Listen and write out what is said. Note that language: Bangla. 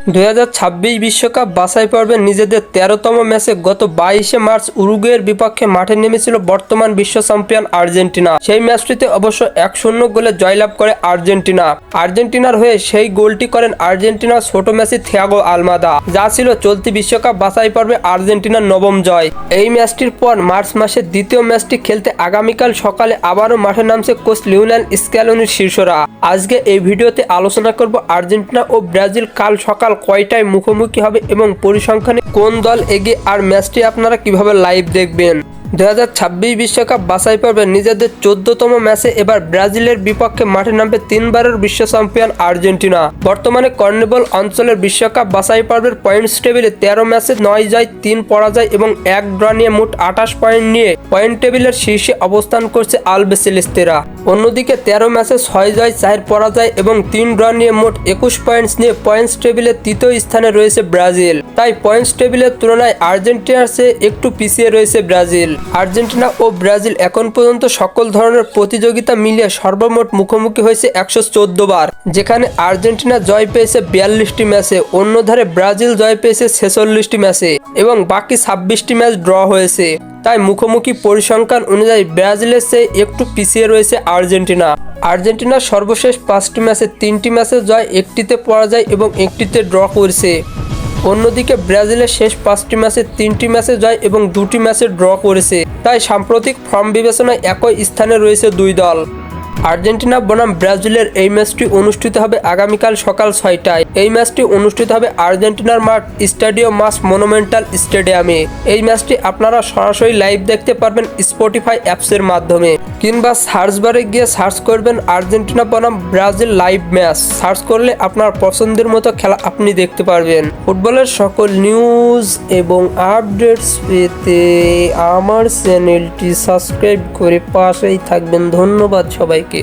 2026 বিশ্বকাপ বাছাই পর্বে নিজেদের 13তম ম্যাচে গত 22শে মার্চ উরুগুয়ের বিপক্ষে মাঠে নেমেছিল বর্তমান বিশ্ব চ্যাম্পিয়ন আর্জেন্টিনা। সেই ম্যাচটিতে অবশ্য 1-0 গোলে জয়লাভ করে আর্জেন্টিনা। আর্জেন্টিনার হয়ে সেই গোলটি করেন আর্জেন্টিনার ছোট মেসি থিয়াগো আলমাদা, যা ছিল চলতি বিশ্বকাপ বাছাই পর্বে আর্জেন্টিনার নবম জয়। এই ম্যাচটির পর মার্চ মাসের দ্বিতীয় ম্যাচটি খেলতে আগামীকাল সকালে আবারও মাঠে নামছে কোচ লিওনেল স্ক্যালোনির শিষ্যরা। আজকে এই ভিডিওতে আলোচনা করব আর্জেন্টিনা ও ব্রাজিল কাল সকাল কয়টায় মুখোমুখি হবে এবং পরিসংখ্যানে কোন দল এগিয়ে, আর ম্যাচটি আপনারা কিভাবে লাইভ দেখবেন। 2026 বিশ্বকাপ বাছাই পর্বে নিজেদের 14তম ম্যাচে এবার ব্রাজিলের বিপক্ষে মাঠে নামবে 3বারের বিশ্ব চ্যাম্পিয়ন আর্জেন্টিনা। বর্তমানে কর্নিবল অঞ্চলের বিশ্বকাপ বাছাই পর্বের পয়েন্টস টেবিলে 13 ম্যাচে 9 জয় 3 পরাজয় এবং 1 ড্র নিয়ে মোট 28 পয়েন্ট নিয়ে পয়েন্ট টেবিলের শীর্ষে অবস্থান করছে আলবিসেলেস্তেরা। অন্যদিকে 13 ম্যাচে 6 জয় 4 পরাজয় এবং 3 ড্র নিয়ে মোট 21 পয়েন্টস নিয়ে পয়েন্টস টেবিলে তৃতীয় স্থানে রয়েছে ব্রাজিল। তাই পয়েন্টস টেবিলের তুলনায় আর্জেন্টিনার চেয়ে একটু পিছিয়ে রয়েছে ব্রাজিল। আর্জেন্টিনা ও ব্রাজিল এখন পর্যন্ত সকল ধরনের প্রতিযোগিতা মিলিয়ে সর্বমোট মুখোমুখি হয়েছে 114 বার, যেখানে আর্জেন্টিনা জয় পেয়েছে 42টি ম্যাচে, অন্যধারে ব্রাজিল জয় পেয়েছে 46টি ম্যাচে এবং বাকি 26টি ম্যাচ ড্র হয়েছে। তাই মুখোমুখি পরিসংখ্যান অনুযায়ী ব্রাজিলের চেয়ে একটু পিছিয়ে রয়েছে আর্জেন্টিনা। আর্জেন্টিনার সর্বশেষ 5টি ম্যাচে 3টি ম্যাচে জয়, 1টিতে পরাজয় এবং 1টিতে ড্র করেছে। অন্যদিকে ব্রাজিলের শেষ 5টি ম্যাচে 3টি ম্যাচে জয় এবং 2টি ম্যাচে ড্র করেছে। তাই সাম্প্রতিক ফর্ম বিবেচনায় একই স্থানে রয়েছে দুই দল। আর্জেন্টিনা বনাম ব্রাজিলের এই ম্যাচটি অনুষ্ঠিত হবে আগামীকাল সকাল 6টায়। এই ম্যাচটি অনুষ্ঠিত হবে আর্জেন্টিনার মাঠ স্টাডিও মাস মনুমেন্টাল স্টেডিয়ামে। এই ম্যাচটি আপনারা সরাসরি লাইভ দেখতে পারবেন স্পটিফাই অ্যাপসের মাধ্যমে, কিংবা সার্চ বারে গিয়ে সার্চ করবেন আর্জেন্টিনা বনাম ব্রাজিল লাইভ ম্যাচ। সার্চ করলে আপনার পছন্দের মতো খেলা আপনি দেখতে পারবেন। ফুটবলের সকল নিউজ এবং আপডেটস পেতে আমার চ্যানেলটি সাবস্ক্রাইব করে পাশেই থাকবেন। ধন্যবাদ সবাইকে।